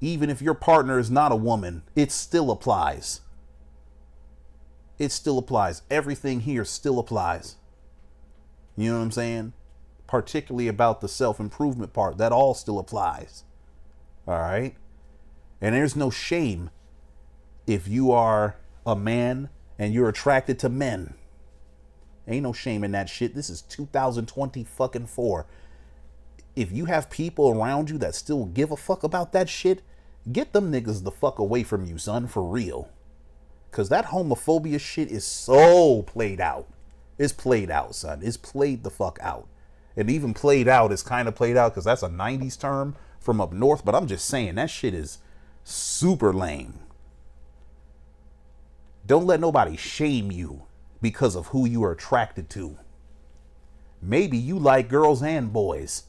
Even if your partner is not a woman, it still applies. It still applies. Everything here still applies. You know what I'm saying? Particularly about the self-improvement part. That all still applies. All right? And there's no shame if you are a man and you're attracted to men. Ain't no shame in that shit. This is 2020 fucking 4. If you have people around you that still give a fuck about that shit, get them niggas the fuck away from you, son, for real. Because that homophobia shit is so played out. It's played out, son. It's played the fuck out. And even played out is kind of played out because that's a 90s term from up north. But I'm just saying that shit is super lame. Don't let nobody shame you because of who you are attracted to. Maybe you like girls and boys.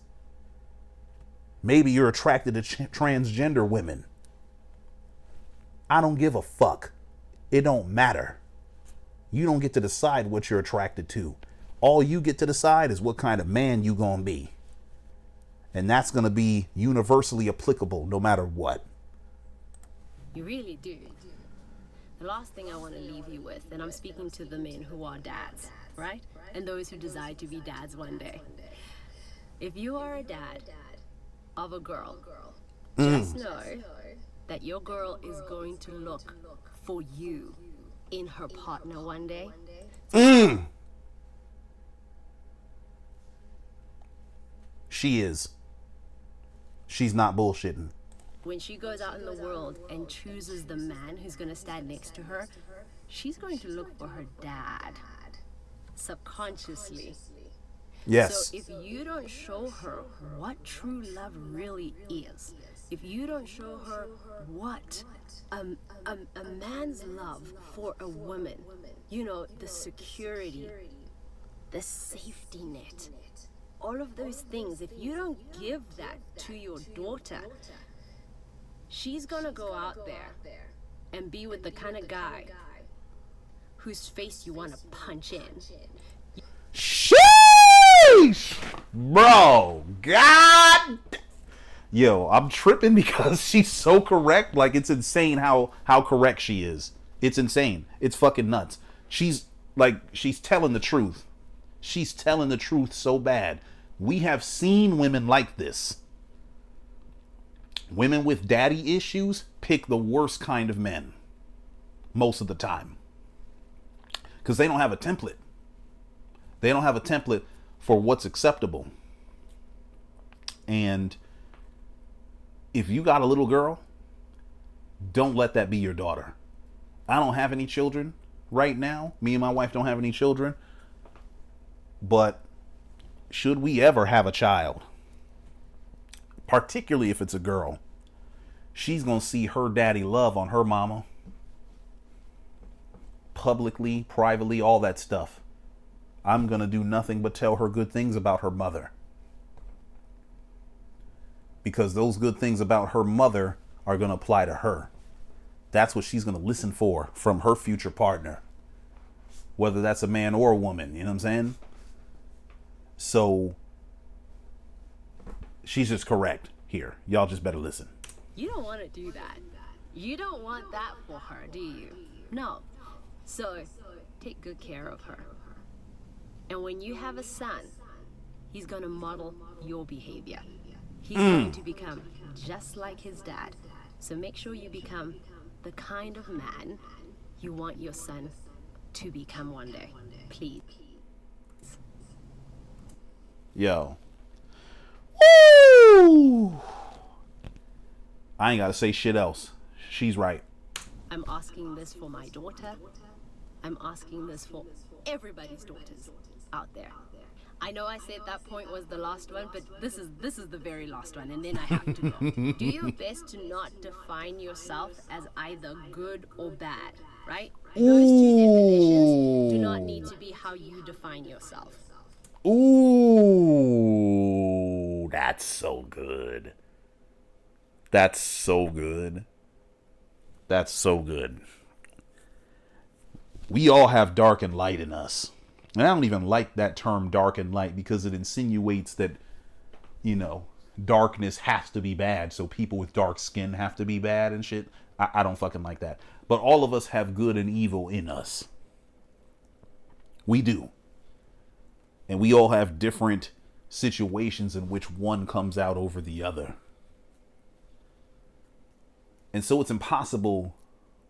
Maybe you're attracted to transgender women. I don't give a fuck. It don't matter. You don't get to decide what you're attracted to. All you get to decide is what kind of man you gonna be. And that's gonna be universally applicable no matter what. You really do. The last thing I want to leave you with, and I'm speaking to the men who are dads, right? And those who desire to be dads one day. If you are a dad of a girl, just know that your girl is going to look for you in her partner one day. She is. She's not bullshitting. When she goes out in the world and chooses the man who's going to stand next to her, she's going to look for her dad subconsciously. Yes. So if you don't show her what true love really is, if you don't show her what a man's love for a woman, you know, the security, the safety net, all of those things, if you don't give that to your daughter, she's gonna go out there and be with the kind of guy whose face you want to punch in. Sheesh! Bro, God. Yo, I'm tripping because she's so correct. Like, it's insane how correct she is. It's insane. It's fucking nuts. She's telling the truth. She's telling the truth so bad. We have seen women like this. Women with daddy issues pick the worst kind of men most of the time because they don't have a template. They don't have a template for what's acceptable. And if you got a little girl, don't let that be your daughter. I don't have any children right now. Me and my wife don't have any children. But should we ever have a child, particularly if it's a girl, she's going to see her daddy love on her mama. Publicly, privately, all that stuff. I'm going to do nothing but tell her good things about her mother. Because those good things about her mother are going to apply to her. That's what she's going to listen for from her future partner. Whether that's a man or a woman, you know what I'm saying? So she's just correct here. Y'all just better listen. You don't want to do that. You don't want that for her, do you? No. So take good care of her. And when you have a son, he's going to model your behavior. He's going to become just like his dad. So make sure you become the kind of man you want your son to become one day. Please. Yo. Woo! I ain't got to say shit else. She's right. I'm asking this for my daughter. I'm asking this for everybody's daughters out there. I know I said that point was the last one, but this is the very last one, and then I have to go. Do your best to not define yourself as either good or bad, right? Those two definitions do not need to be how you define yourself. Ooh, that's so good. That's so good. That's so good. We all have dark and light in us. And I don't even like that term dark and light because it insinuates that, you know, darkness has to be bad. So people with dark skin have to be bad and shit. I don't fucking like that. But all of us have good and evil in us. We do. And we all have different situations in which one comes out over the other. And so it's impossible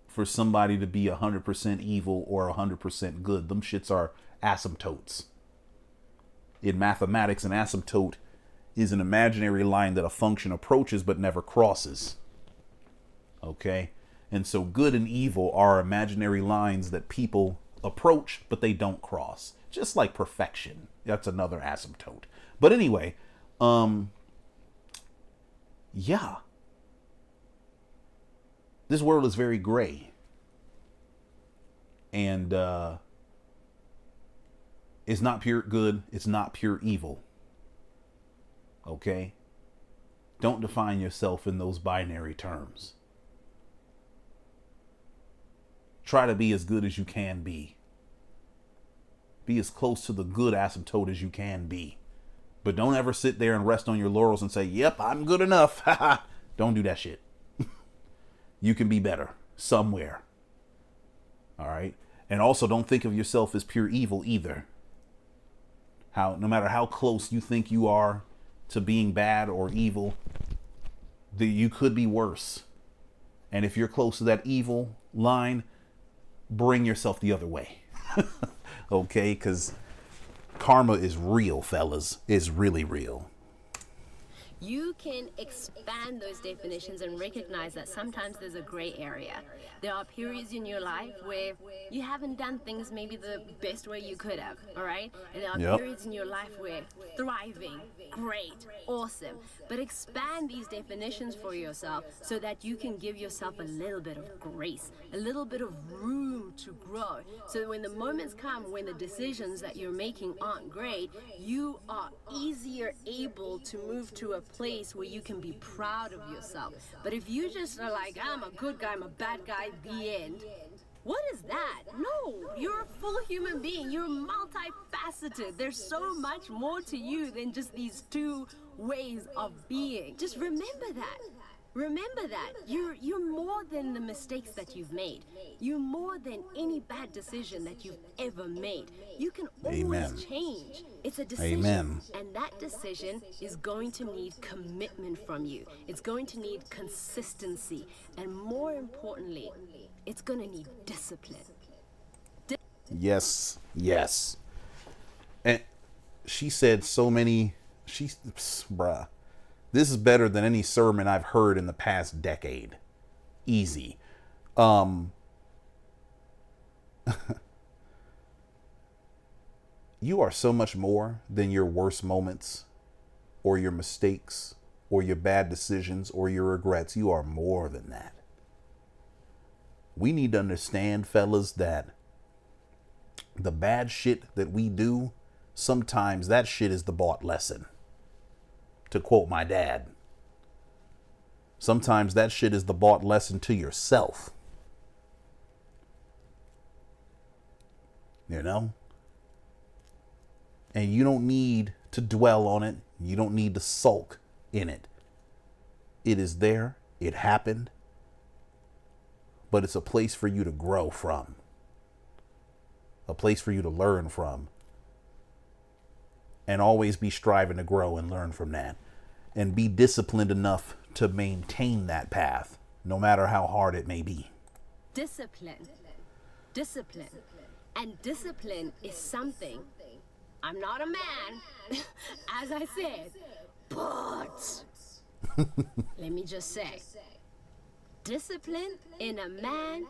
for somebody to be 100% evil or 100% good. Them shits are asymptotes. In mathematics, an asymptote is an imaginary line that a function approaches but never crosses. Okay? And so good and evil are imaginary lines that people approach, but they don't cross. Just like perfection. That's another asymptote. But anyway, yeah. This world is very gray. And it's not pure good. It's not pure evil. Okay? Don't define yourself in those binary terms. Try to be as good as you can be. Be as close to the good asymptote as you can be. But don't ever sit there and rest on your laurels and say, yep, I'm good enough. Don't do that shit. You can be better somewhere. All right? And also don't think of yourself as pure evil either. No matter how close you think you are to being bad or evil, you could be worse. And if you're close to that evil line, bring yourself the other way. Okay? Because karma is real, fellas. It's really real. You can expand those definitions and recognize that sometimes there's a gray area. There are periods in your life where you haven't done things maybe the best way you could have, all right? And there are periods in your life where thriving, great, awesome. But expand these definitions for yourself so that you can give yourself a little bit of grace, a little bit of room to grow. So that when the moments come when the decisions that you're making aren't great, you are easier able to move to a place where you can be proud of yourself. But if you just are like, I'm a good guy, I'm a bad guy, the end. What is that? No, you're a full human being. You're multifaceted. There's so much more to you than just these two ways of being. Just remember that. Remember that. You're more than the mistakes that you've made. You're more than any bad decision that you've ever made. You can always change. It's a decision. Amen. And that decision is going to need commitment from you. It's going to need consistency. And more importantly, it's going to need discipline. Yes. And she said so many, bruh. This is better than any sermon I've heard in the past decade. Easy. You are so much more than your worst moments or your mistakes or your bad decisions or your regrets. You are more than that. We need to understand, fellas, that the bad shit that we do, sometimes that shit is the bought lesson. To quote my dad, sometimes that shit is the bought lesson to yourself. You know? And you don't need to dwell on it. You don't need to sulk in it. It is there. It happened. But it's a place for you to grow from. A place for you to learn from. And always be striving to grow and learn from that. And be disciplined enough to maintain that path, no matter how hard it may be. Discipline. And discipline is something. I'm not a man, as I said, but let me just say, discipline in a man,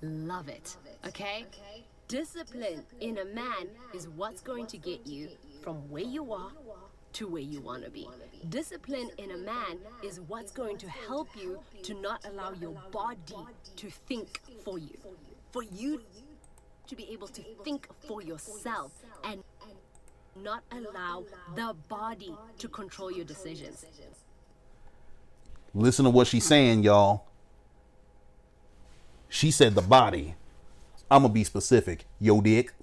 love it, okay? Discipline in a man is what's going to get you from where you are to where you want to be. Discipline in a man is what's going to help you to not allow your body to think for you. For you to be able to think for yourself and not allow the body to control your decisions. Listen to what she's saying, y'all. She said the body. I'm going to be specific. Yo, dick.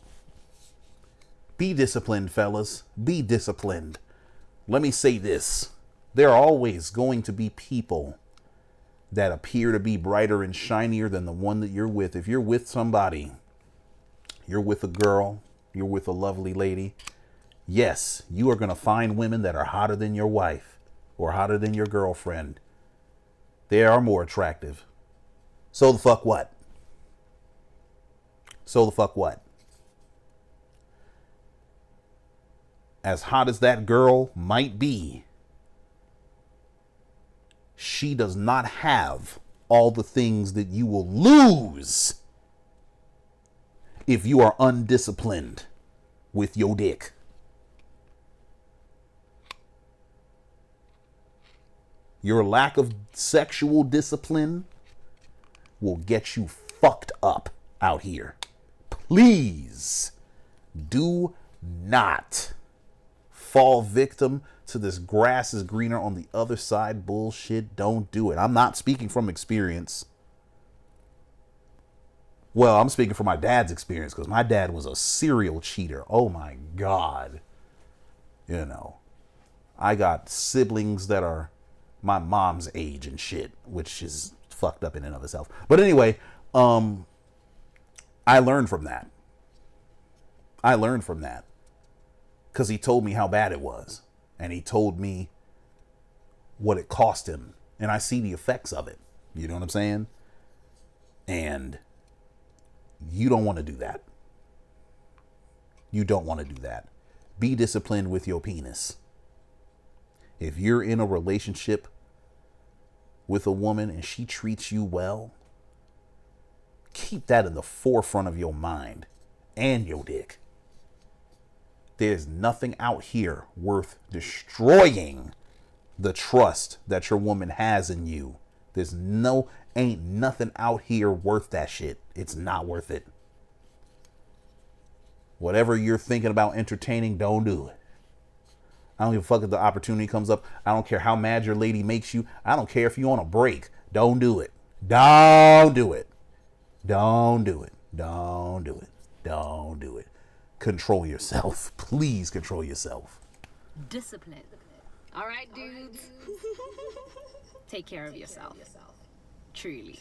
Be disciplined, fellas. Be disciplined. Let me say this. There are always going to be people that appear to be brighter and shinier than the one that you're with. If you're with somebody, you're with a girl, you're with a lovely lady, yes, you are going to find women that are hotter than your wife or hotter than your girlfriend. They are more attractive. So the fuck what? So the fuck what? As hot as that girl might be, she does not have all the things that you will lose if you are undisciplined with your dick. Your lack of sexual discipline will get you fucked up out here. Please do not fall victim to this grass is greener on the other side bullshit. Don't do it. I'm not speaking from experience. Well, I'm speaking from my dad's experience because my dad was a serial cheater. Oh my God. You know, I got siblings that are my mom's age and shit, which is fucked up in and of itself. But anyway, I learned from that. Because he told me how bad it was. And he told me what it cost him. And I see the effects of it. You know what I'm saying? And you don't want to do that. You don't want to do that. Be disciplined with your penis. If you're in a relationship with a woman and she treats you well, keep that in the forefront of your mind and your dick. There's nothing out here worth destroying the trust that your woman has in you. Ain't nothing out here worth that shit. It's not worth it. Whatever you're thinking about entertaining, don't do it. I don't give a fuck if the opportunity comes up. I don't care how mad your lady makes you. I don't care if you're on a break. Don't do it. Don't do it. Don't do it. Don't do it. Don't do it. Control yourself. Please control yourself. Discipline. All right, dudes. Take care of yourself. Truly.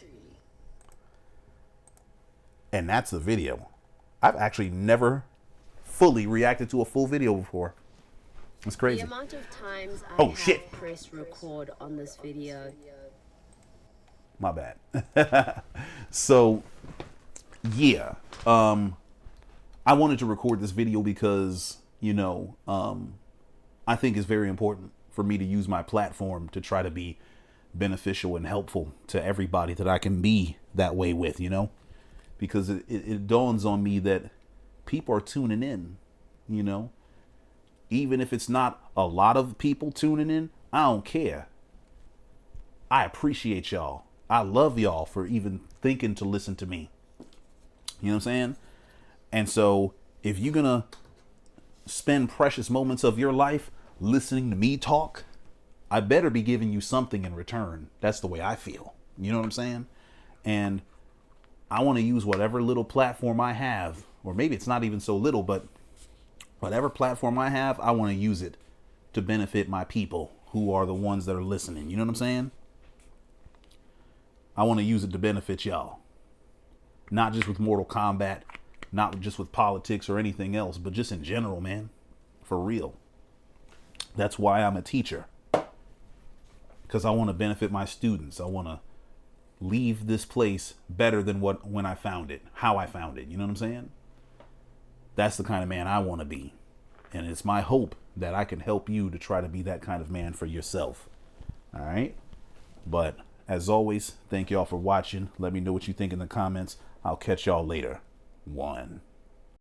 And that's the video. I've actually never fully reacted to a full video before. It's crazy. The amount of times I have pressed record on this video. My bad. So, yeah. I wanted to record this video because, I think it's very important for me to use my platform to try to be beneficial and helpful to everybody that I can be that way with, because it dawns on me that people are tuning in, even if it's not a lot of people tuning in. I don't care. I appreciate y'all. I love y'all for even thinking to listen to me. You know what I'm saying? And so if you're going to spend precious moments of your life listening to me talk, I better be giving you something in return. That's the way I feel. You know what I'm saying? And I want to use whatever little platform I have, or maybe it's not even so little, but whatever platform I have, I want to use it to benefit my people who are the ones that are listening. You know what I'm saying? I want to use it to benefit y'all. Not just with Mortal Kombat, not just with politics or anything else, but just in general, man. For real. That's why I'm a teacher. Because I want to benefit my students. I want to leave this place better than when I found it, how I found it. You know what I'm saying? That's the kind of man I want to be. And it's my hope that I can help you to try to be that kind of man for yourself. All right? But as always, thank y'all for watching. Let me know what you think in the comments. I'll catch y'all later. 1.